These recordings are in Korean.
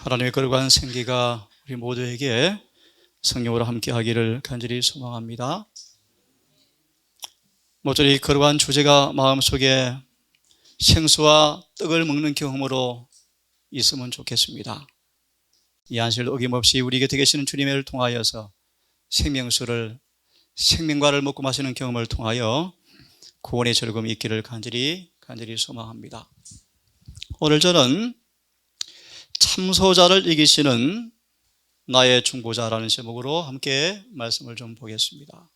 하나님의 거룩한 생기가 우리 모두에게 성령으로 함께하기를 간절히 소망합니다. 모쪼록 거룩한 주제가 마음속에 생수와 떡을 먹는 경험으로 있으면 좋겠습니다. 이 안식을 어김없이 우리 곁에 계시는 주님을 통하여서 생명과를 먹고 마시는 경험을 통하여 구원의 즐거움이 있기를 간절히 소망합니다. 오늘 저는 참소자를 이기시는 나의 중보자라는 제목으로 함께 말씀을 좀 보겠습니다.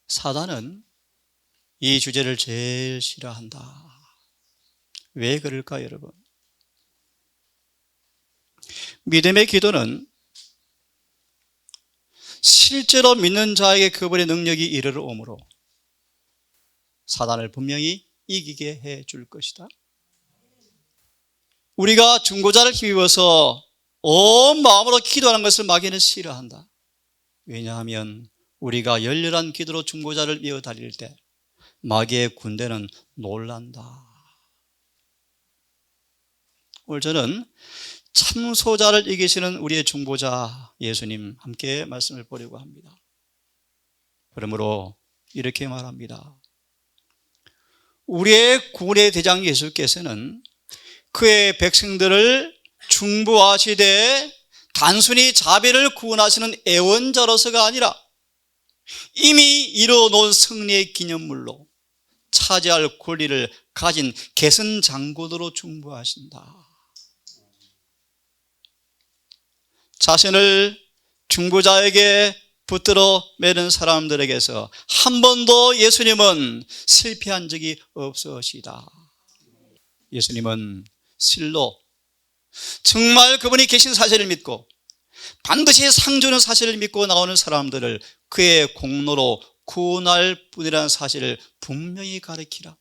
사단은 이 주제를 제일 싫어한다. 왜 그럴까, 여러분? 믿음의 기도는 실제로 믿는 자에게 그분의 능력이 이르러 오므로 사단을 분명히 이기게 해 줄 것이다. 우리가 중보자를 힘입어서 온 마음으로 기도하는 것을 마귀는 싫어한다. 왜냐하면 우리가 열렬한 기도로 중보자를 이어 달릴 때 마귀의 군대는 놀란다. 오늘 저는 참소자를 이기시는 우리의 중보자 예수님 함께 말씀을 보려고 합니다. 그러므로 이렇게 말합니다. 우리의 구원의 대장 예수께서는 그의 백성들을 중보하시되 단순히 자비를 구원하시는 애원자로서가 아니라 이미 이루어놓은 승리의 기념물로 차지할 권리를 가진 계승장군으로 중보하신다. 자신을 중보자에게 붙들어 매는 사람들에게서 한 번도 예수님은 실패한 적이 없으시다. 예수님은 실로 정말 그분이 계신 사실을 믿고 반드시 상 주는 사실을 믿고 나오는 사람들을 그의 공로로 구원할 뿐이라는 사실을 분명히 가르치라.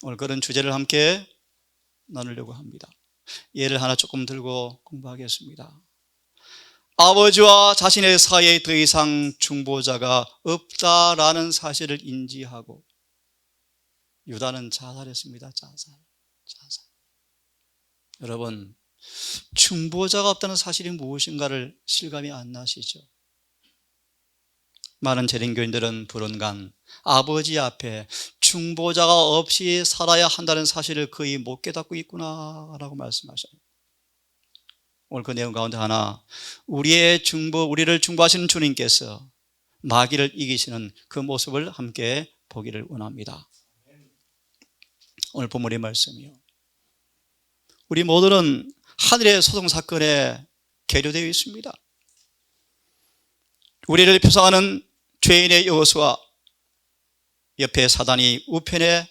오늘 그런 주제를 함께 나누려고 합니다. 예를 하나 조금 들고 공부하겠습니다. 아버지와 자신의 사이에 더 이상 중보자가 없다라는 사실을 인지하고 유다는 자살했습니다. 자살. 여러분, 중보자가 없다는 사실이 무엇인가를 실감이 안 나시죠? 많은 재림교인들은 불언간 아버지 앞에 중보자가 없이 살아야 한다는 사실을 거의 못 깨닫고 있구나라고 말씀하셔요. 오늘 그 내용 가운데 하나, 우리를 중보하시는 주님께서 마귀를 이기시는 그 모습을 함께 보기를 원합니다. 오늘 본문의 말씀이요. 우리 모두는 하늘의 소송 사건에 계류되어 있습니다. 우리를 표상하는 죄인의 여호수아, 옆에 사단이 우편에,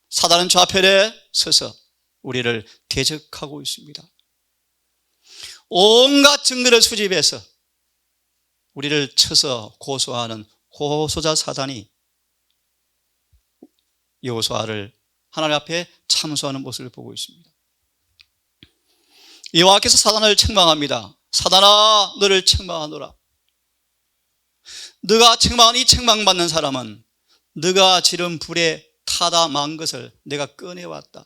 사단은 좌편에 서서 우리를 대적하고 있습니다. 온갖 증거를 수집해서 우리를 쳐서 고소하는 고소자 사단이 여호수아를 하나님 앞에 참소하는 모습을 보고 있습니다. 여호와께서 사단을 책망합니다. 사단아, 너를 책망하노라. 네가 책망한 이 책망받는 사람은 네가 지른 불에 타다 만 것을 내가 꺼내왔다.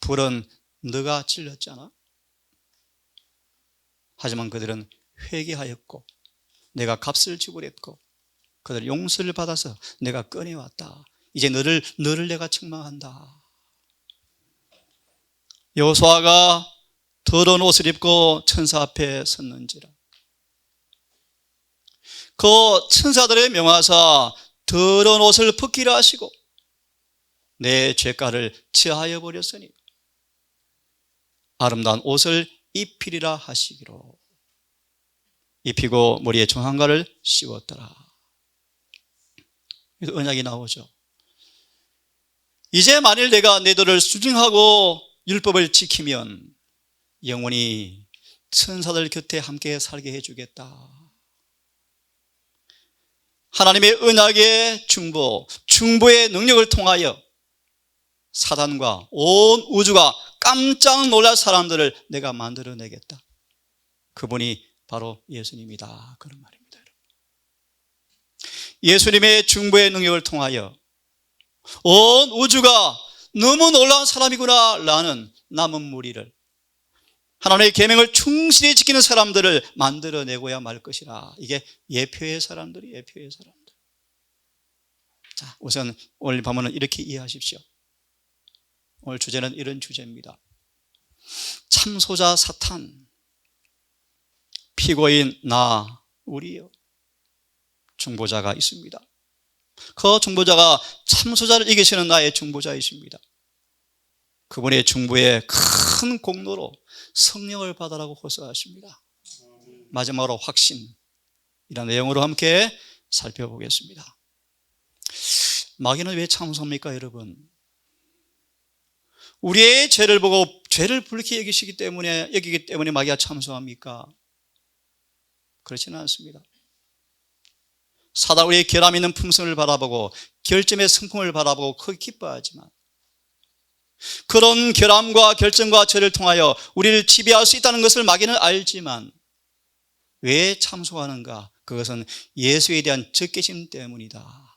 불은 네가 질렀잖아. 하지만 그들은 회개하였고 내가 값을 지불했고 그들 용서를 받아서 내가 꺼내왔다. 이제 너를 내가 책망한다. 여호수아가 더러운 옷을 입고 천사 앞에 섰는지라. 그 천사들의 명하사 더러운 옷을 벗기라 하시고 내 죄가를 제하여 버렸으니 아름다운 옷을 입히리라 하시기로 입히고 머리에 정한가를 씌웠더라. 언약이 나오죠. 이제 만일 내가 내 도를 순종하고 율법을 지키면 영원히 천사들 곁에 함께 살게 해주겠다. 하나님의 언약의 중보의 능력을 통하여 사단과 온 우주가 깜짝 놀랄 사람들을 내가 만들어내겠다. 그분이 바로 예수님이다. 그런 말입니다. 예수님의 중보의 능력을 통하여 온 우주가 너무 놀라운 사람이구나 라는 남은 무리를, 하나님의 계명을 충실히 지키는 사람들을 만들어내고야 말 것이라. 이게 예표의 사람들이, 예표의 사람들. 자, 우선 오늘 밤은 이렇게 이해하십시오. 오늘 주제는 이런 주제입니다. 참소자 사탄, 피고인 나, 우리요. 중보자가 있습니다. 그 중보자가 참소자를 이기시는 나의 중보자이십니다. 그분의 중보에 큰 공로로 성령을 받으라고 호소하십니다. 마지막으로 확신, 이런 내용으로 함께 살펴보겠습니다. 마귀는 왜 참소합니까, 여러분? 우리의 죄를 보고 죄를 불쾌히 여기기 때문에 마귀가 참소합니까? 그렇지는 않습니다. 사단 우리의 결함 있는 품성을 바라보고 결점의 성품을 바라보고 크게 기뻐하지만, 그런 결함과 결점과 죄를 통하여 우리를 지배할 수 있다는 것을 마귀는 알지만 왜 참소하는가? 그것은 예수에 대한 적개심 때문이다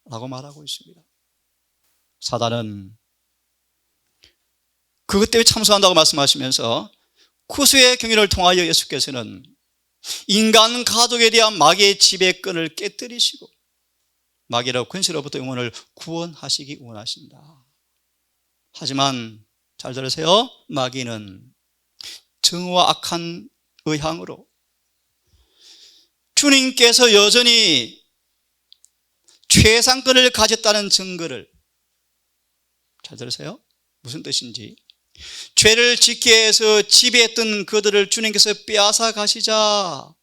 라고 말하고 있습니다. 사단은 그것 때문에 참소한다고 말씀하시면서 구수의 경륜을 통하여 예수께서는 인간 가족에 대한 마귀의 지배권을 깨뜨리시고 마귀의 권세로부터 영혼을 구원하시기 원하신다. 하지만 잘 들으세요. 마귀는 정오와 악한 의향으로 주님께서 여전히 최상권을 가졌다는 증거를, 잘 들으세요. 무슨 뜻인지, 죄를 짓게 해서 지배했던 그들을 주님께서 빼앗아 가시자.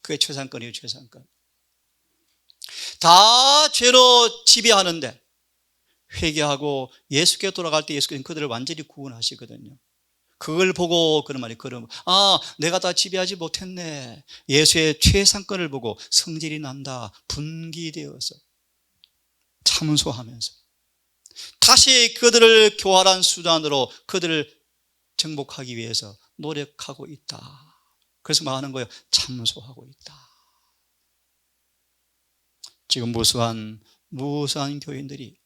그게 최상권이에요. 최상권. 다 죄로 지배하는데 회개하고 예수께 돌아갈 때 예수께서는 그들을 완전히 구원하시거든요. 그걸 보고 그런 말이, 내가 다 지배하지 못했네. 예수의 최상권을 보고 성질이 난다. 분기되어서 참소하면서 다시 그들을 교활한 수단으로 그들을 정복하기 위해서 노력하고 있다. 그래서 말하는 거예요. 참소하고 있다. 지금 무수한 교인들이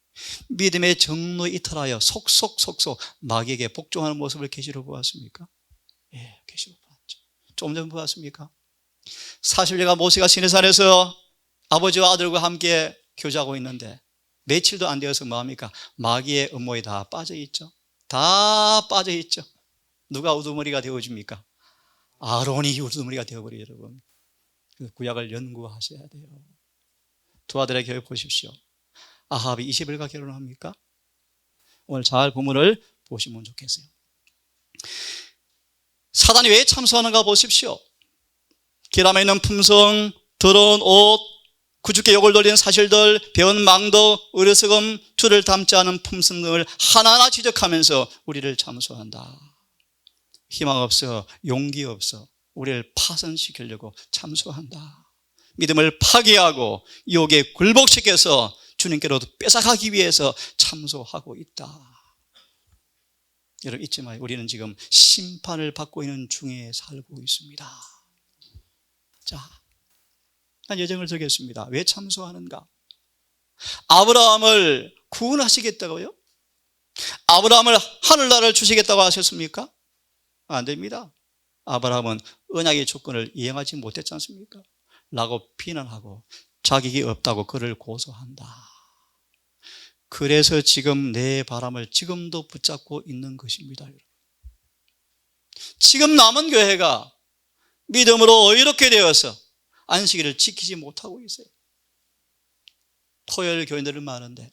믿음의 정로 이탈하여 속속 마귀에게 복종하는 모습을 계시로 보았습니까? 예, 계시로 보았죠. 좀 전 보았습니까? 사실 제가 모세가 시내산에서 아버지와 아들과 함께 교제하고 있는데 며칠도 안 되어서 뭐합니까? 마귀의 음모에 다 빠져있죠. 다 빠져있죠. 누가 우두머리가 되어줍니까? 아론이 우두머리가 되어버려요. 여러분, 구약을 연구하셔야 돼요. 두 아들의 교회 보십시오. 아합이 이세벨과 결혼합니까? 오늘 잘 본문을 보시면 좋겠어요. 사단이 왜 참소하는가 보십시오. 결함에 있는 품성, 더러운 옷, 구주께 욕을 돌리는 사실들, 배운 망도, 어리석음, 주를 닮지 않은 품성 등을 하나하나 지적하면서 우리를 참소한다. 희망 없어, 용기 없어, 우리를 파손시키려고 참소한다. 믿음을 파괴하고 유혹에 굴복시켜서 주님께로 뺏어가기 위해서 참소하고 있다. 여러분 잊지 마요. 우리는 지금 심판을 받고 있는 중에 살고 있습니다. 자, 난 예정을 드리겠습니다. 왜 참소하는가? 아브라함을 구원하시겠다고요? 아브라함을 하늘나라를 주시겠다고 하셨습니까? 안 됩니다. 아브라함은 언약의 조건을 이행하지 못했지 않습니까? 라고 비난하고 자격이 없다고 그를 고소한다. 그래서 지금 내 바람을 지금도 붙잡고 있는 것입니다. 지금 남은 교회가 믿음으로 이렇게 되어서 안식일을 지키지 못하고 있어요. 토요일 교인들은 많은데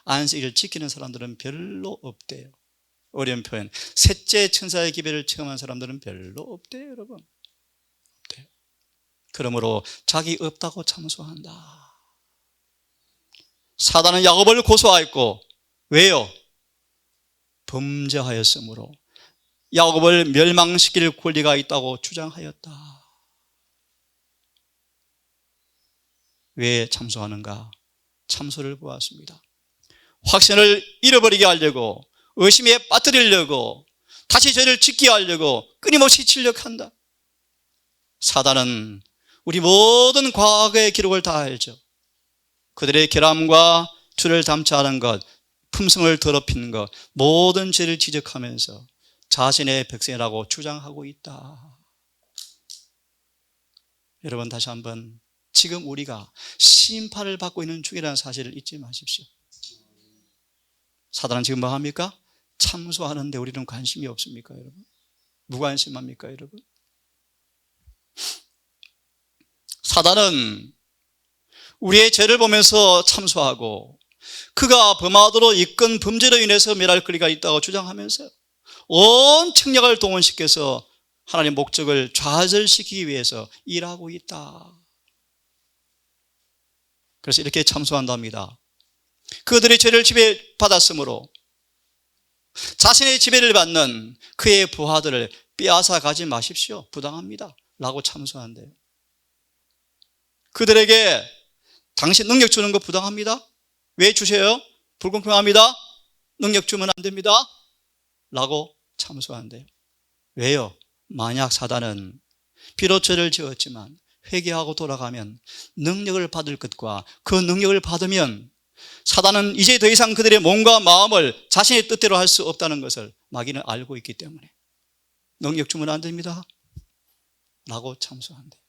안식일을 지키는 사람들은 별로 없대요. 어려운 표현, 셋째 천사의 기별을 체험한 사람들은 별로 없대요. 여러분, 없대요. 그러므로 자기 없다고 참소한다. 사단은 야곱을 고소하였고, 왜요? 범죄하였으므로 야곱을 멸망시킬 권리가 있다고 주장하였다. 왜 참소하는가? 참소를 보았습니다. 확신을 잃어버리게 하려고, 의심에 빠뜨리려고, 다시 죄를 짓게 하려고 끊임없이 진력한다. 사단은 우리 모든 과거의 기록을 다 알죠. 그들의 결함과 주를 닮지 않은 것, 품성을 더럽히는 것, 모든 죄를 지적하면서 자신의 백성이라고 주장하고 있다. 여러분, 다시 한번 지금 우리가 심판을 받고 있는 중이라는 사실을 잊지 마십시오. 사단은 지금 뭐 합니까? 참소하는데 우리는 관심이 없습니까, 여러분? 무관심합니까, 여러분? 사단은 우리의 죄를 보면서 참소하고 그가 범하도록 이끈 범죄로 인해서 멸할 거리가 있다고 주장하면서 온 청력을 동원시켜서 하나님의 목적을 좌절시키기 위해서 일하고 있다. 그래서 이렇게 참소한답니다. 그들의 죄를 지배받았으므로 자신의 지배를 받는 그의 부하들을 빼앗아 가지 마십시오. 부당합니다. 라고 참소한대요. 그들에게 당신 능력 주는 거 부당합니다. 왜 주세요? 불공평합니다. 능력 주면 안 됩니다. 라고 참소한대요. 왜요? 만약 사단은 비록 죄를 지었지만 회개하고 돌아가면 능력을 받을 것과 그 능력을 받으면 사단은 이제 더 이상 그들의 몸과 마음을 자신의 뜻대로 할 수 없다는 것을 마귀는 알고 있기 때문에 능력 주면 안 됩니다. 라고 참소한대요.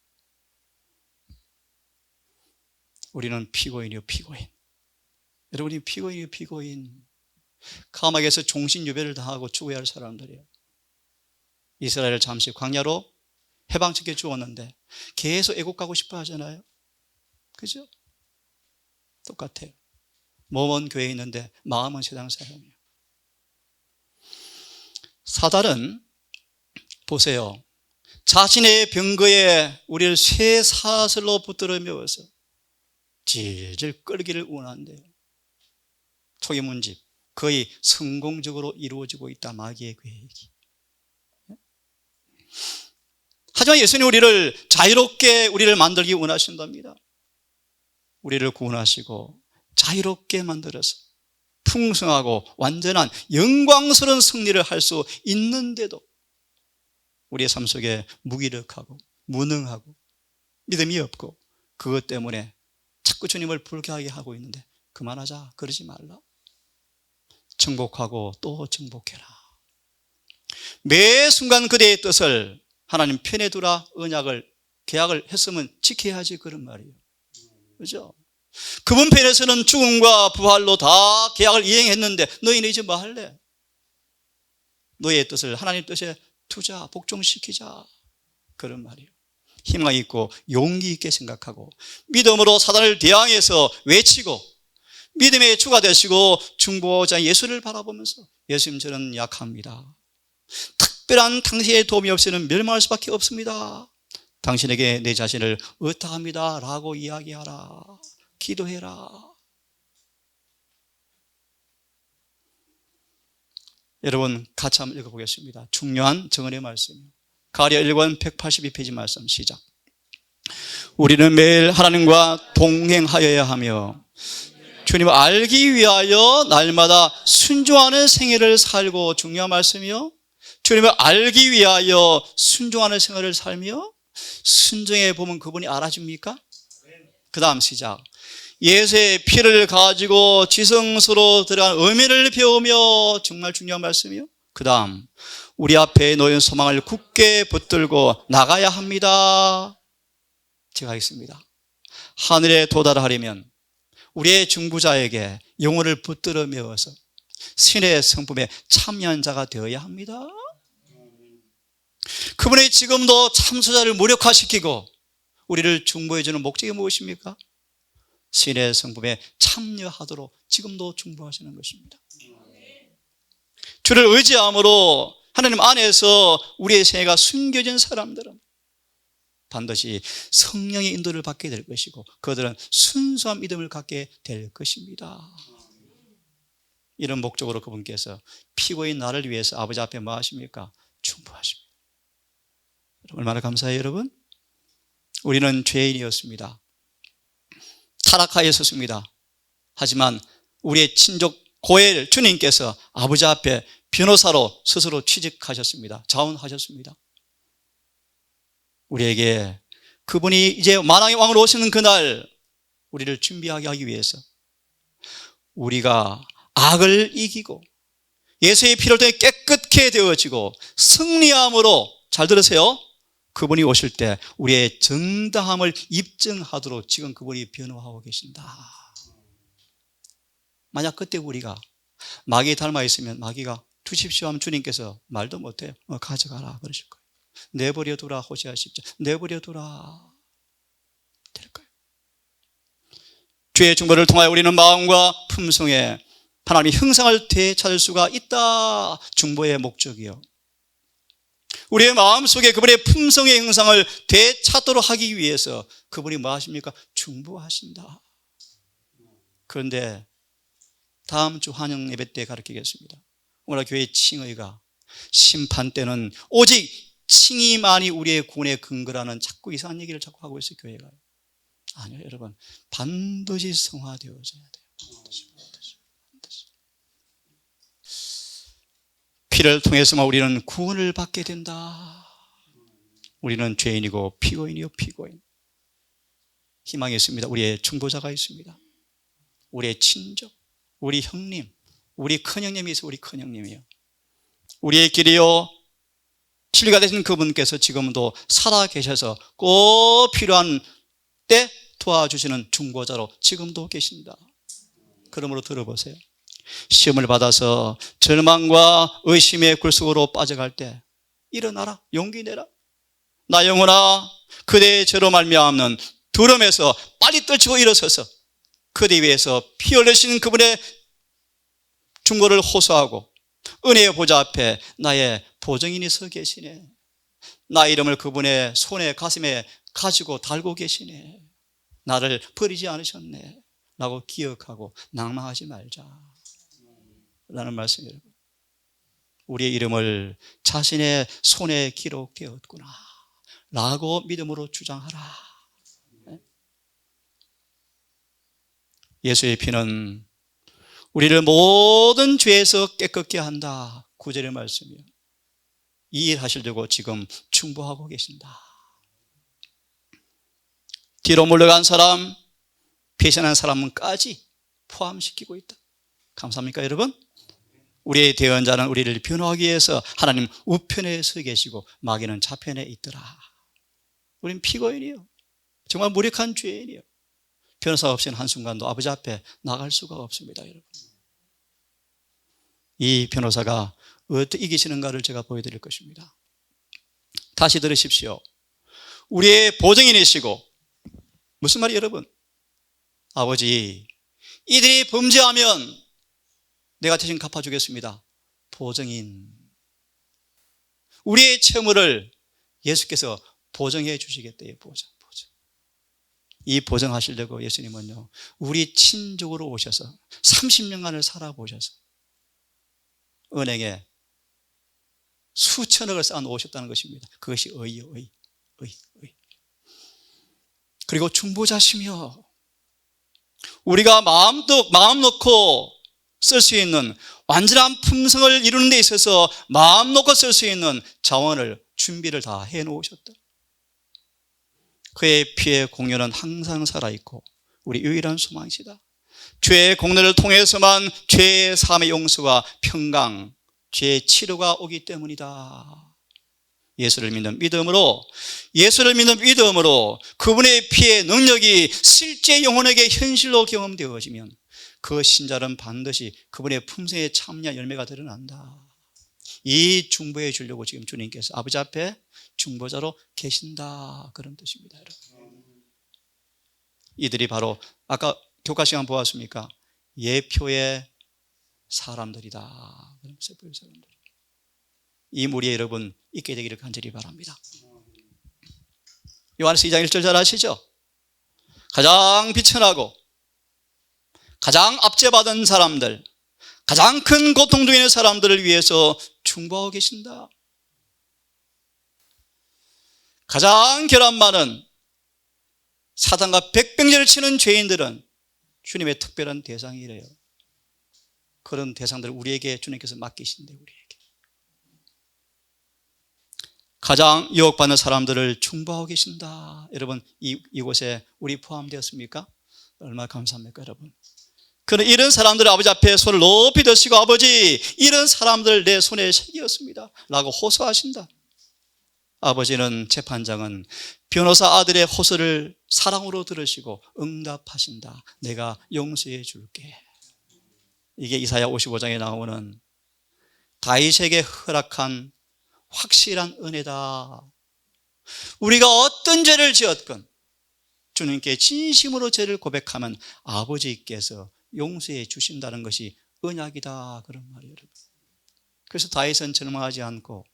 우리는 피고인이요, 피고인. 여러분이 피고인이요, 피고인. 감옥에서 종신유배를 당하고 죽어야 할 사람들이에요. 이스라엘을 잠시 광야로 해방시켜 주었는데 계속 애국 가고 싶어 하잖아요. 그죠? 똑같아요. 몸은 교회에 있는데 마음은 세상 사람이에요. 사단은 보세요. 자신의 병거에 우리를 쇠사슬로 붙들어 메워서 질질 끌기를 원한대요. 초기문집 거의 성공적으로 이루어지고 있다. 마귀의 계획이. 하지만 예수님 우리를 자유롭게 우리를 만들기 원하신답니다. 우리를 구원하시고 자유롭게 만들어서 풍성하고 완전한 영광스러운 승리를 할 수 있는데도 우리의 삶 속에 무기력하고 무능하고 믿음이 없고 그것 때문에 자꾸 주님을 불쾌하게 하고 있는데 그만하자. 그러지 말라. 정복하고 또 정복해라. 매 순간 그대의 뜻을 하나님 편에 두라. 언약을 계약을 했으면 지켜야지. 그런 말이에요. 그죠? 그분 편에서는 죽음과 부활로 다 계약을 이행했는데 너희는 이제 뭐 할래? 너희의 뜻을 하나님 뜻에 두자. 복종시키자. 그런 말이에요. 희망 있고 용기 있게 생각하고 믿음으로 사단을 대항해서 외치고 믿음의 주가 되시고 중보자 예수를 바라보면서 예수님 저는 약합니다. 특별한 당신의 도움이 없이는 멸망할 수밖에 없습니다. 당신에게 내 자신을 의탁합니다. 라고 이야기하라. 기도해라. 여러분 같이 한번 읽어보겠습니다. 중요한 정언의 말씀이에요. 가랴 1권 182페이지 말씀 시작. 우리는 매일 하나님과 동행하여야 하며 주님을 알기 위하여 날마다 순종하는 생애를 살고, 중요한 말씀이요, 주님을 알기 위하여 순종하는 생활을 살며, 순종해 보면 그분이 알아줍니까? 그 다음 시작. 예수의 피를 가지고 지성소로 들어간 의미를 배우며, 정말 중요한 말씀이요. 그 다음 우리 앞에 놓인 소망을 굳게 붙들고 나가야 합니다. 제가 하겠습니다. 하늘에 도달하려면 우리의 중보자에게 영혼을 붙들어 메워서 신의 성품에 참여한 자가 되어야 합니다. 그분이 지금도 참소자를 무력화시키고 우리를 중보해 주는 목적이 무엇입니까? 신의 성품에 참여하도록 지금도 중보하시는 것입니다. 주를 의지함으로 하나님 안에서 우리의 생애가 숨겨진 사람들은 반드시 성령의 인도를 받게 될 것이고 그들은 순수한 믿음을 갖게 될 것입니다. 이런 목적으로 그분께서 피고인 나를 위해서 아버지 앞에 뭐 하십니까? 중보하십니다. 얼마나 감사해요, 여러분? 우리는 죄인이었습니다. 타락하였었습니다. 하지만 우리의 친족 고엘 주님께서 아버지 앞에 변호사로 스스로 취직하셨습니다. 자원하셨습니다. 우리에게 그분이 이제 만왕의 왕으로 오시는 그날 우리를 준비하게 하기 위해서 우리가 악을 이기고 예수의 피를 통해 깨끗게 되어지고 승리함으로, 잘 들으세요, 그분이 오실 때 우리의 정당함을 입증하도록 지금 그분이 변호하고 계신다. 만약 그때 우리가 마귀에 닮아 있으면 마귀가 주십시오 하면 주님께서 말도 못해요. 가져가라 그러실 거예요. 내버려두라, 호세아 10장. 내버려두라 될 거예요. 주의 중보를 통하여 우리는 마음과 품성에 하나님의 형상을 되찾을 수가 있다. 중보의 목적이요, 우리의 마음속에 그분의 품성의 형상을 되찾도록 하기 위해서 그분이 뭐 하십니까? 중보하신다. 그런데 다음 주 환영 예배 때 가르치겠습니다. 오늘 교회 칭의가 심판 때는 오직 칭의만이 우리의 구원의 근거라는 자꾸 이상한 얘기를 자꾸 하고 있어요, 교회가. 아니요, 여러분, 반드시 성화되어져야 돼요. 반드시. 피를 통해서만 우리는 구원을 받게 된다. 우리는 죄인이고 피고인이요, 피고인. 희망이 있습니다. 우리의 중보자가 있습니다. 우리의 친족, 우리 형님, 우리 큰형님이 있어요. 우리 큰형님이요, 우리의 길이요 진리가 되신 그분께서 지금도 살아 계셔서 꼭 필요한 때 도와주시는 중보자로 지금도 계신다. 그러므로 들어보세요. 시험을 받아서 절망과 의심의 굴속으로 빠져갈 때 일어나라, 용기 내라. 나 영혼아, 그대의 죄로 말미암는 두려움에서 빨리 떨치고 일어서서 그대 위에서 피 흘리신 그분의 중보를 호소하고 은혜의 보좌 앞에 나의 보증인이 서 계시네. 나 이름을 그분의 손에 가슴에 가지고 달고 계시네. 나를 버리지 않으셨네 라고 기억하고 낭망하지 말자 라는 말씀이에요. 우리의 이름을 자신의 손에 기록되었구나 라고 믿음으로 주장하라. 예수의 피는 우리를 모든 죄에서 깨끗게 한다. 9절의 말씀이요, 이 일 하시려고 지금 중보하고 계신다. 뒤로 물러간 사람, 배신한 사람까지 포함시키고 있다. 감사합니까, 여러분? 우리의 대언자는 우리를 변호하기 위해서 하나님 우편에 서 계시고 마귀는 좌편에 있더라. 우린 피고인이요, 정말 무력한 죄인이요, 변호사 없이는 한순간도 아버지 앞에 나갈 수가 없습니다. 여러분, 이 변호사가 어떻게 이기시는가를 제가 보여드릴 것입니다. 다시 들으십시오. 우리의 보증인이시고, 무슨 말이에요, 여러분? 아버지, 이들이 범죄하면 내가 대신 갚아주겠습니다. 보증인. 우리의 채무를 예수께서 보증해 주시겠대요. 보증. 이 보증하시려고 예수님은요, 우리 친족으로 오셔서 30년간을 살아보셔서 은행에 수천억을 쌓아 놓으셨다는 것입니다. 그것이 의요, 의. 그리고 중보자시며 우리가 마음 놓고 쓸 수 있는 완전한 품성을 이루는 데 있어서 마음 놓고 쓸 수 있는 자원을 준비를 다 해놓으셨다. 그의 피의 공로는 항상 살아있고 우리 유일한 소망이시다. 죄의 공로를 통해서만 죄의 사함의 용서와 평강, 죄의 치료가 오기 때문이다. 예수를 믿는 믿음으로 그분의 피의 능력이 실제 영혼에게 현실로 경험되어지면 그 신자는 반드시 그분의 품성에 참여한 열매가 드러난다. 이 중보해 주려고 지금 주님께서 아버지 앞에 중보자로 계신다, 그런 뜻입니다. 여러분, 이들이 바로 아까 교과 시간 보았습니까? 예표의 사람들이다. 세포의 사람들. 이 무리에 여러분 있게 되기를 간절히 바랍니다. 요한에서 2장 1절 잘 아시죠? 가장 비천하고 가장 압제받은 사람들, 가장 큰 고통 중에 있는 사람들을 위해서 중보하고 계신다. 가장 결함 많은 사단과 백병제를 치는 죄인들은 주님의 특별한 대상이래요. 그런 대상들을 우리에게 주님께서 맡기신대. 우리에게 가장 유혹받는 사람들을 중보하고 계신다. 여러분, 이곳에 우리 포함되었습니까? 얼마나 감사합니까, 여러분? 그는 이런 사람들을 아버지 앞에 손을 높이 드시고 아버지 이런 사람들 내 손에 새겼습니다 라고 호소하신다. 아버지는 재판장은 변호사 아들의 호소를 사랑으로 들으시고 응답하신다. 내가 용서해 줄게. 이게 이사야 55장에 나오는 다윗에게 허락한 확실한 은혜다. 우리가 어떤 죄를 지었건 주님께 진심으로 죄를 고백하면 아버지께서 용서해 주신다는 것이 언약이다. 그런 말이에요, 여러분. 그래서 다윗은 절망하지 않고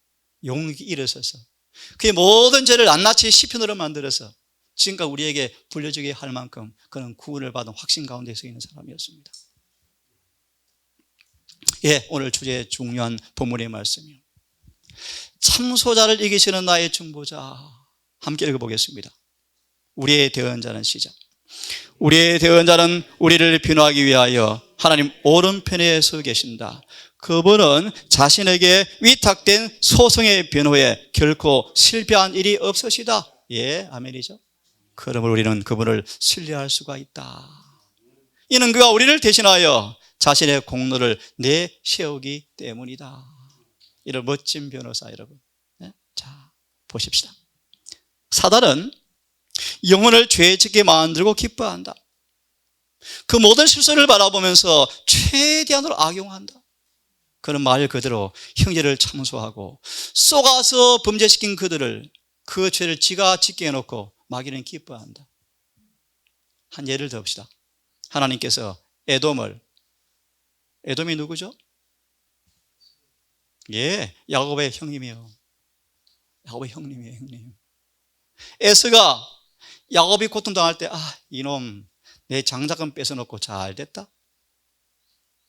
용기 일어서서 그의 모든 죄를 낱낱이 시편으로 만들어서 지금까지 우리에게 불려주게 할 만큼 그는 구원을 받은 확신 가운데 서 있는 사람이었습니다. 예, 오늘 주제의 중요한 본문의 말씀이요. 참소자를 이기시는 나의 중보자. 함께 읽어보겠습니다. 우리의 대언자는 시작. 우리의 대언자는 우리를 변호하기 위하여 하나님 오른편에 서 계신다. 그분은 자신에게 위탁된 소송의 변호에 결코 실패한 일이 없으시다. 예, 아멘이죠. 그러므로 우리는 그분을 신뢰할 수가 있다. 이는 그가 우리를 대신하여 자신의 공로를 내세우기 때문이다. 이런 멋진 변호사 여러분. 네? 자, 보십시다. 사단은 영혼을 죄 짓게 만들고 기뻐한다. 그 모든 실수를 바라보면서 최대한으로 악용한다. 그런 말 그대로 형제를 참소하고 쏘가서 범죄시킨 그들을 그 죄를 지가 짓게 해놓고 마귀는 기뻐한다. 한 예를 들읍시다. 하나님께서 에돔이 누구죠? 예, 야곱의 형님이요. 야곱의 형님이에요, 형님. 에스가 야곱이 고통당할 때 이놈 내 장자금 뺏어놓고 잘 됐다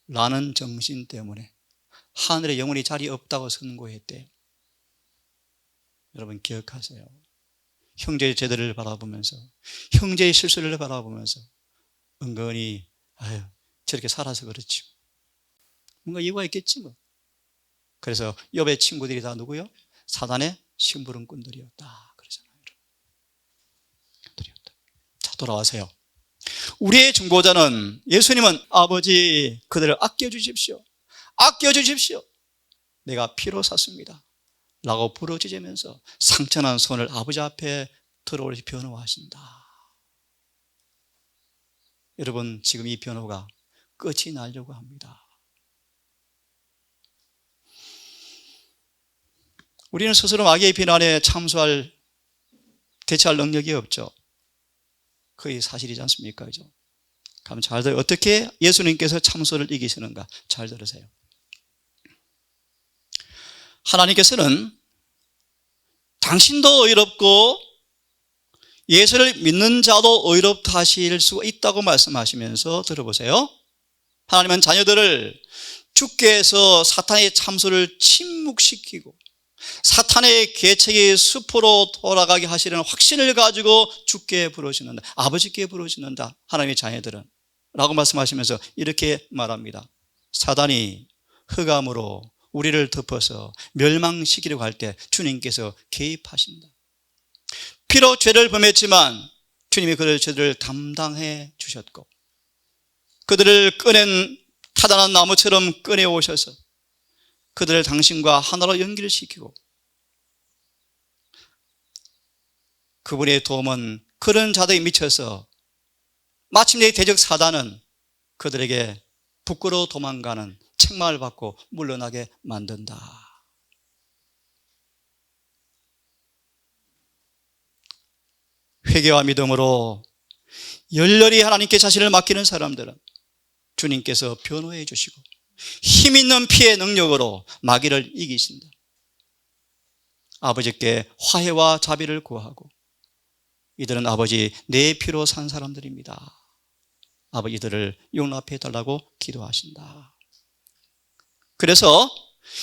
라는 정신 때문에 하늘에 영원히 자리 없다고 선고했대요. 여러분 기억하세요. 형제의 죄들을 바라보면서 형제의 실수를 바라보면서 은근히 저렇게 살아서 그렇지 뭔가 이유가 있겠지 뭐. 그래서 욥의 친구들이 다 누구요? 사단의 심부름꾼들이었다 그러잖아요. 자, 돌아와세요. 우리의 중보자는 예수님은 아버지 그들을 아껴주십시오. 아껴주십시오. 내가 피로 샀습니다 라고 부르짖으면서 상처난 손을 아버지 앞에 들어올려 변호하신다. 여러분 지금 이 변호가 끝이 나려고 합니다. 우리는 스스로 마귀의 비난에 대처할 능력이 없죠. 그게 사실이지 않습니까? 그죠? 그럼 잘 들어요. 어떻게 예수님께서 참소를 이기시는가? 잘 들으세요. 하나님께서는 당신도 의롭고 예수를 믿는 자도 의롭다 하실 수 있다고 말씀하시면서 들어보세요. 하나님은 자녀들을 주께서 사탄의 참소를 침묵시키고 사탄의 계책의 숲으로 돌아가게 하시려는 확신을 가지고 주께 부르시는다. 아버지께 부르시는다. 하나님의 자녀들은 라고 말씀하시면서 이렇게 말합니다. 사단이 흑암으로 우리를 덮어서 멸망시키려고 할 때 주님께서 개입하신다. 피로 죄를 범했지만 주님이 그들 죄를 담당해 주셨고 그들을 꺼낸 타단한 나무처럼 꺼내오셔서 그들을 당신과 하나로 연결시키고 그분의 도움은 그런 자들에 미쳐서 마침내 대적 사단은 그들에게 부끄러워 도망가는 책망을 받고 물러나게 만든다. 회개와 믿음으로 열렬히 하나님께 자신을 맡기는 사람들은 주님께서 변호해 주시고 힘 있는 피의 능력으로 마귀를 이기신다. 아버지께 화해와 자비를 구하고 이들은 아버지 내 피로 산 사람들입니다. 아버지 이들을 용납해 달라고 기도하신다. 그래서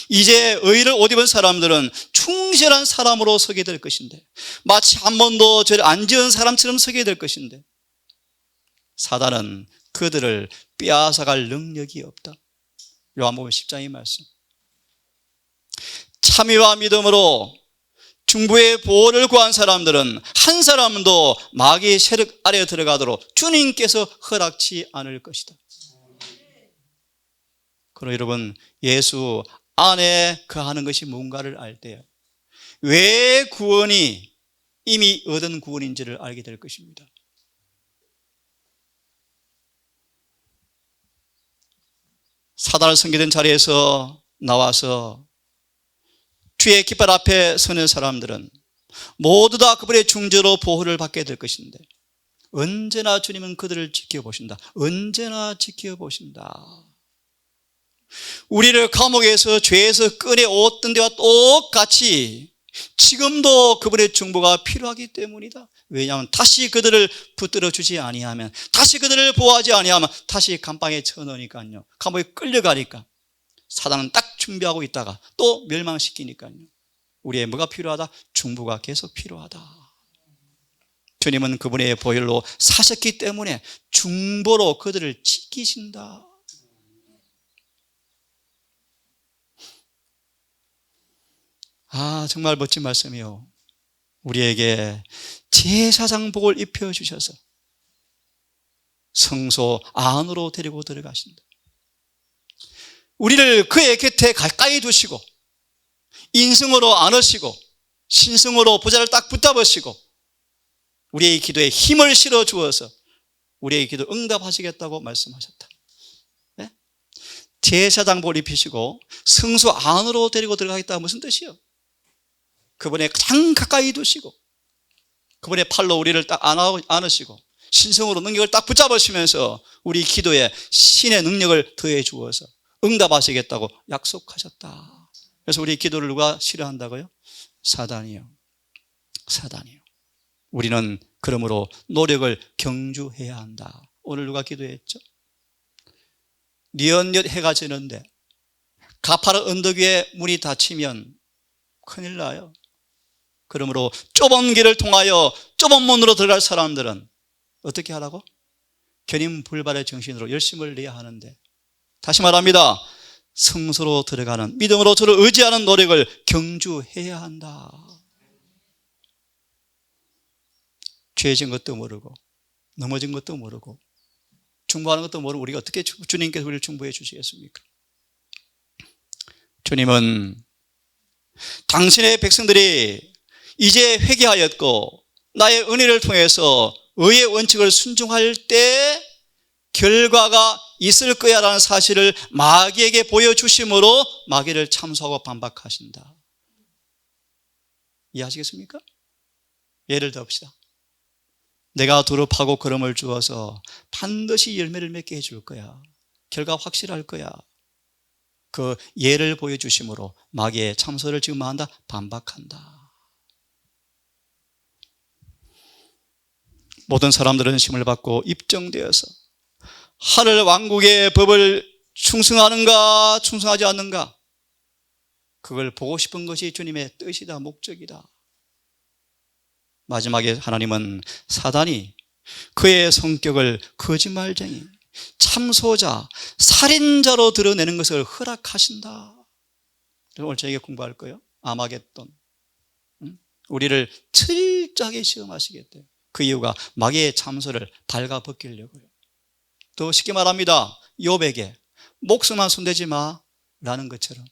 이제 의를 옷 입은 사람들은 충실한 사람으로 서게 될 것인데 마치 한 번도 죄를 안 지은 사람처럼 서게 될 것인데 사단은 그들을 빼앗아갈 능력이 없다. 요한복음 10장의 말씀. 참회와 믿음으로 중보의 보호를 구한 사람들은 한 사람도 마귀의 세력 아래에 들어가도록 주님께서 허락치 않을 것이다. 그럼 여러분, 예수 안에 거하는 것이 뭔가를 알 때요, 왜 구원이 이미 얻은 구원인지를 알게 될 것입니다. 사단을 섬기던 자리에서 나와서 주의 깃발 앞에 서는 사람들은 모두 다 그분의 중재로 보호를 받게 될 것인데, 언제나 주님은 그들을 지켜보신다. 언제나 지켜보신다. 우리를 감옥에서 죄에서 꺼내었던 데와 똑같이 지금도 그분의 중보가 필요하기 때문이다. 왜냐하면 다시 그들을 붙들어 주지 아니하면, 다시 그들을 보호하지 아니하면 다시 감방에 쳐넣으니까요, 감옥에 끌려가니까 사단은 딱 준비하고 있다가 또 멸망시키니까요, 우리의 뭐가 필요하다? 중보가 계속 필요하다. 주님은 그분의 보혈로 사셨기 때문에 중보로 그들을 지키신다. 정말 멋진 말씀이요. 우리에게 제사장복을 입혀주셔서 성소 안으로 데리고 들어가신다. 우리를 그의 곁에 가까이 두시고 인성으로 안으시고 신성으로 보좌를 딱 붙잡으시고 우리의 기도에 힘을 실어 주어서 우리의 기도 응답하시겠다고 말씀하셨다. 네? 제사장복을 입히시고 성소 안으로 데리고 들어가겠다 무슨 뜻이요? 그분의 가장 가까이 두시고 그분의 팔로 우리를 딱 안으시고 신성으로 능력을 딱 붙잡으시면서 우리 기도에 신의 능력을 더해 주어서 응답하시겠다고 약속하셨다. 그래서 우리 기도를 누가 싫어한다고요? 사단이요. 사단이요. 우리는 그러므로 노력을 경주해야 한다. 오늘 누가 기도했죠? 뉘엿뉘엿 해가 지는데 가파른 언덕 위에 문이 닫히면 큰일 나요. 그러므로 좁은 길을 통하여 좁은 문으로 들어갈 사람들은 어떻게 하라고? 견인불발의 정신으로 열심을 내야 하는데, 다시 말합니다, 성소로 들어가는 믿음으로 저를 의지하는 노력을 경주해야 한다. 죄진 것도 모르고 넘어진 것도 모르고 중보하는 것도 모르고 우리가 어떻게 주님께서 우리를 중보해 주시겠습니까? 주님은 당신의 백성들이 이제 회개하였고 나의 은혜를 통해서 의의 원칙을 순종할 때 결과가 있을 거야 라는 사실을 마귀에게 보여주심으로 마귀를 참소하고 반박하신다. 이해하시겠습니까? 예를 들읍시다. 내가 돌을 파고 걸음을 주어서 반드시 열매를 맺게 해줄 거야. 결과 확실할 거야. 그 예를 보여주심으로 마귀의 참소를 지금 한다? 반박한다. 모든 사람들은 심을 받고 입증되어서 하늘 왕국의 법을 충성하는가 충성하지 않는가, 그걸 보고 싶은 것이 주님의 뜻이다, 목적이다. 마지막에 하나님은 사단이 그의 성격을 거짓말쟁이, 참소자, 살인자로 드러내는 것을 허락하신다. 오늘 저에게 공부할 거예요. 아마겟돈. 우리를 철저하게 시험하시겠대요. 그 이유가 마귀의 참소를 발가벗기려고요. 더 쉽게 말합니다, 욥에게 목숨만 손대지 마 라는 것처럼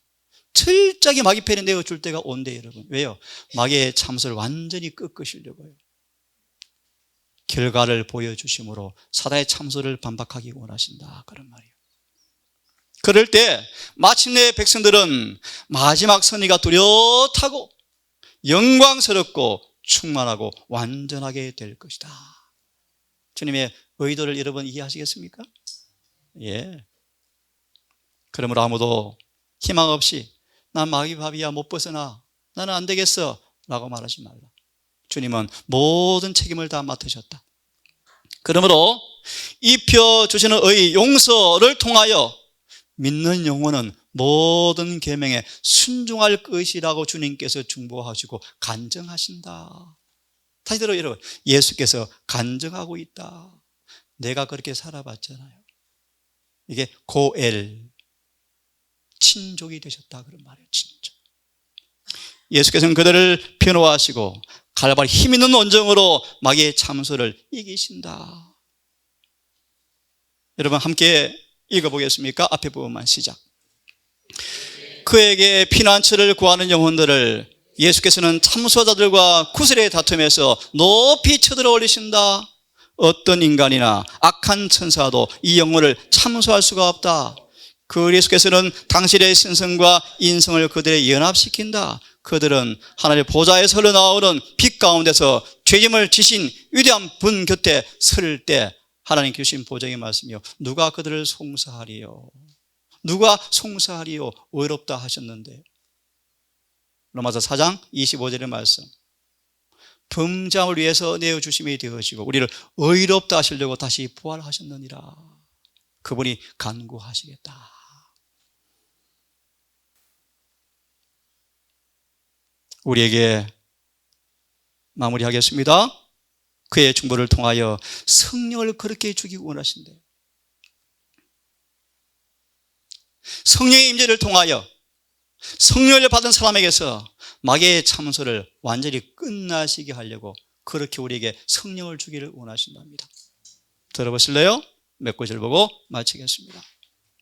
철저하게 마귀 편에 내어줄 때가 온대 여러분. 왜요? 마귀의 참소를 완전히 꺾으시려고요. 결과를 보여주심으로 사단의 참소를 반박하기 원하신다, 그런 말이에요. 그럴 때 마침내 백성들은 마지막 선의가 뚜렷하고 영광스럽고 충만하고 완전하게 될 것이다. 주님의 의도를 여러분 이해하시겠습니까? 예. 그러므로 아무도 희망 없이 난 마귀 밥이야 못 벗어나, 나는 안 되겠어 라고 말하지 말라. 주님은 모든 책임을 다 맡으셨다. 그러므로 입혀주시는 의 용서를 통하여 믿는 영혼은 모든 계명에 순종할 것이라고 주님께서 중보하시고 간증하신다. 다시 들어요 여러분, 예수께서 간증하고 있다. 내가 그렇게 살아봤잖아요. 이게 고엘, 친족이 되셨다, 그런 말이에요. 친족. 예수께서는 그들을 변호하시고 갈바리 힘있는 온정으로 마귀의 참소를 이기신다. 여러분 함께 읽어보겠습니까? 앞에 부분만 시작. 그에게 피난처를 구하는 영혼들을 예수께서는 참소자들과 구슬의 다툼에서 높이 쳐들어 올리신다. 어떤 인간이나 악한 천사도 이 영혼을 참소할 수가 없다. 그리스도께서는 당신의 신성과 인성을 그들에 연합시킨다. 그들은 하나님의 보좌에서 흘러나오는 빛 가운데서 죄짐을 지신 위대한 분 곁에 설 때 하나님 주신 보장의 말씀이요, 누가 그들을 송사하리요? 누가 송사하리요? 의롭다 하셨는데. 로마서 4장 25절의 말씀, 범죄함을 위해서 내어주심이 되어지고 우리를 의롭다 하시려고 다시 부활하셨느니라. 그분이 간구하시겠다. 우리에게 마무리하겠습니다. 그의 중보를 통하여 성령을 그렇게 주기 원하신대요. 성령의 임재를 통하여 성령을 받은 사람에게서 마귀의 참소를 완전히 끝나시게 하려고 그렇게 우리에게 성령을 주기를 원하신답니다. 들어보실래요? 몇 구절 보고 마치겠습니다.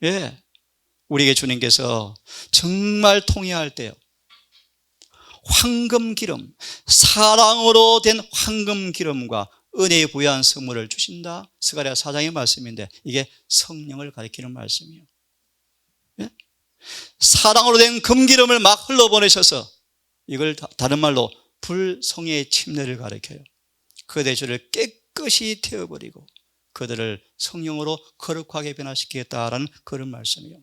예, 우리에게 주님께서 정말 통회할 때요, 황금 기름, 사랑으로 된 황금 기름과 은혜에 부여한 선물을 주신다. 스가랴 4장의 말씀인데 이게 성령을 가리키는 말씀이에요. 예? 사랑으로 된 금기름을 막 흘러보내셔서, 이걸 다른 말로 불성의 침례를 가리켜요. 그들의 죄를 깨끗이 태워버리고 그들을 성령으로 거룩하게 변화시키겠다라는 그런 말씀이에요.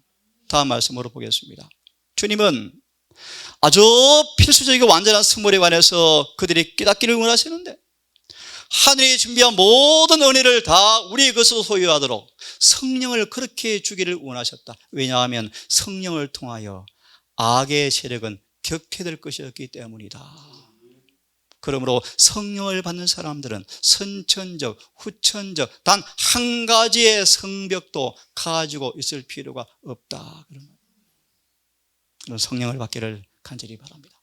다음 말씀으로 보겠습니다. 주님은 아주 필수적이고 완전한 선물에 관해서 그들이 깨닫기를 원하시는데, 하늘이 준비한 모든 은혜를 다 우리 것으로 소유하도록 성령을 그렇게 주기를 원하셨다. 왜냐하면 성령을 통하여 악의 세력은 격퇴될 것이었기 때문이다. 그러므로 성령을 받는 사람들은 선천적, 후천적 단 한 가지의 성벽도 가지고 있을 필요가 없다. 그런 성령을 받기를 간절히 바랍니다.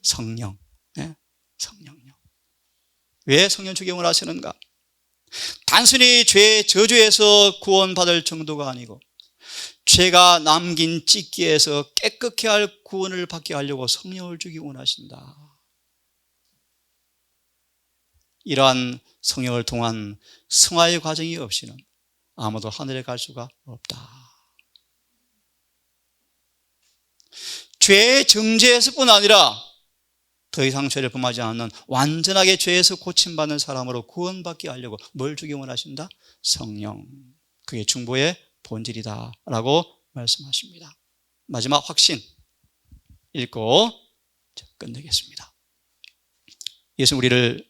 성령, 네? 성령요. 왜 성령 주기 원하시는가? 단순히 죄의 저주에서 구원받을 정도가 아니고 죄가 남긴 찢기에서 깨끗게 할 구원을 받게 하려고 성령을 주기 원하신다. 이러한 성령을 통한 승화의 과정이 없이는 아무도 하늘에 갈 수가 없다. 죄의 정죄에서 뿐 아니라 더 이상 죄를 범하지 않는 완전하게 죄에서 고침받는 사람으로 구원받게 하려고 뭘 주기 원하신다? 성령. 그게 중보의 본질이다 라고 말씀하십니다. 마지막 확신 읽고 끝내겠습니다. 예수는 우리를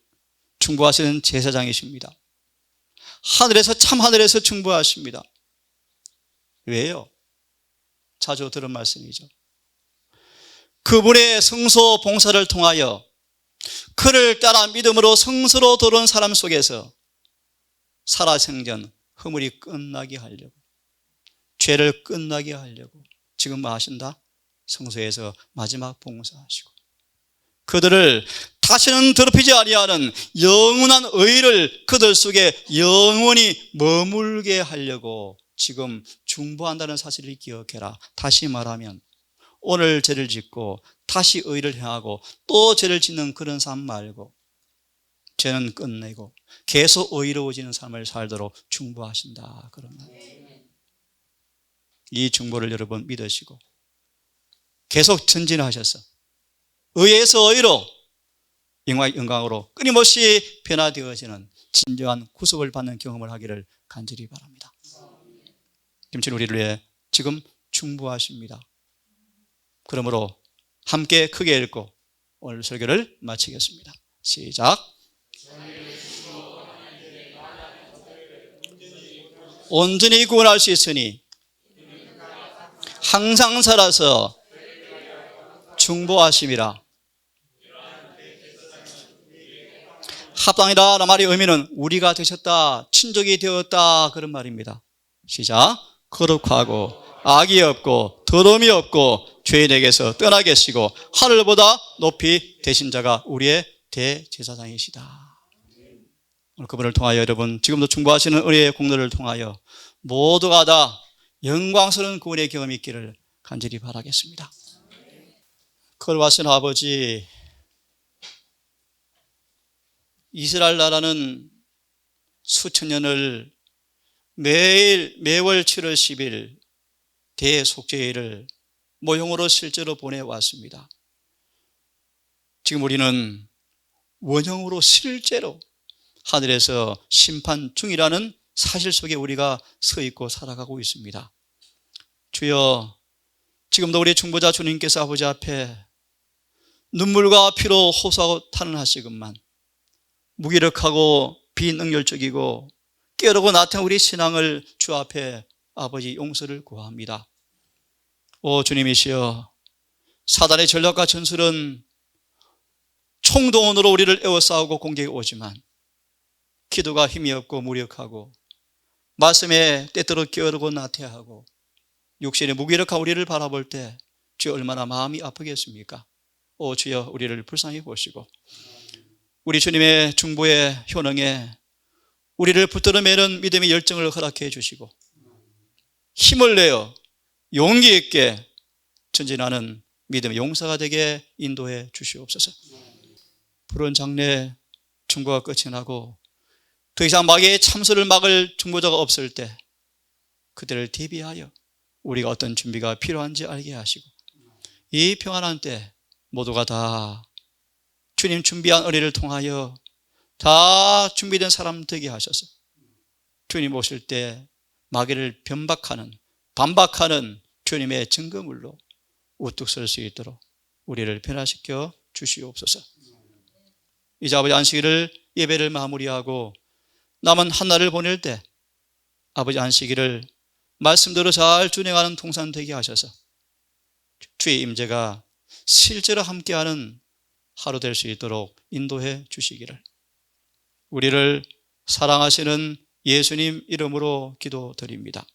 중보하시는 제사장이십니다. 하늘에서, 참 하늘에서 중보하십니다. 왜요? 자주 들은 말씀이죠. 그분의 성소 봉사를 통하여 그를 따라 믿음으로 성소로 들어온 사람 속에서 살아생전 허물이 끝나게 하려고, 죄를 끝나게 하려고 지금 뭐 하신다? 성소에서 마지막 봉사하시고 그들을 다시는 더럽히지 아니하는 영원한 의를 그들 속에 영원히 머물게 하려고 지금 중보한다는 사실을 기억해라. 다시 말하면 오늘 죄를 짓고 다시 의를 행하고 또 죄를 짓는 그런 삶 말고 죄는 끝내고 계속 의로워지는 삶을 살도록 중보하신다. 그러면 이 중보를 여러분 믿으시고 계속 전진하셔서 의에서 의로, 영광으로 끊임없이 변화되어지는 진정한 구속을 받는 경험을 하기를 간절히 바랍니다. 김치 우리를 위해 지금 중보하십니다. 그러므로 함께 크게 읽고 오늘 설교를 마치겠습니다. 시작. 온전히 구원할 수 있으니 항상 살아서 중보하심이라. 합당이다 라는 말의 의미는 우리가 되셨다, 친족이 되었다 그런 말입니다. 시작. 거룩하고 악이 없고 더러움이 없고 죄인에게서 떠나게 하시고 하늘보다 높이 되신 자가 우리의 대제사장이시다. 오늘 그분을 통하여 여러분 지금도 중보하시는 은혜의 공로를 통하여 모두가 다 영광스러운 구원의 경험이 있기를 간절히 바라겠습니다. 걸어가신 아버지, 이스라엘 나라는 수천 년을 매월 7월 10일 대속죄일을 모형으로 실제로 보내왔습니다. 지금 우리는 원형으로 실제로 하늘에서 심판 중이라는 사실 속에 우리가 서 있고 살아가고 있습니다. 주여, 지금도 우리 중보자 주님께서 아버지 앞에 눈물과 피로 호소하고 탄원하시건만 무기력하고 비능률적이고 깨어르고 나태한 우리 신앙을 주 앞에 아버지 용서를 구합니다. 오 주님이시여, 사단의 전략과 전술은 총동원으로 우리를 에워싸우고 공격해 오지만 기도가 힘이 없고 무력하고 말씀에 때때로 깨어르고 나태하고 육신의 무기력한 우리를 바라볼 때 주여 얼마나 마음이 아프겠습니까? 오 주여, 우리를 불쌍히 보시고 우리 주님의 중보의 효능에 우리를 붙들어 매는 믿음의 열정을 허락해 주시고 힘을 내어 용기 있게 전진하는 믿음의 용사가 되게 인도해 주시옵소서. 푸른 장래 중보가 끝이 나고 더 이상 마귀의 참수를 막을 중보자가 없을 때 그들을 대비하여 우리가 어떤 준비가 필요한지 알게 하시고 이 평안한 때 모두가 다 주님 준비한 은혜를 통하여 다 준비된 사람 되게 하셔서 주님 오실 때 마귀를 반박하는 주님의 증거물로 우뚝 설 수 있도록 우리를 변화시켜 주시옵소서. 이제 아버지 안식일을 예배를 마무리하고 남은 한 날을 보낼 때 아버지 안식일을 말씀대로 잘 준행하는 통산 되게 하셔서 주의 임재가 실제로 함께하는 하루 될 수 있도록 인도해 주시기를 우리를 사랑하시는 예수님 이름으로 기도드립니다.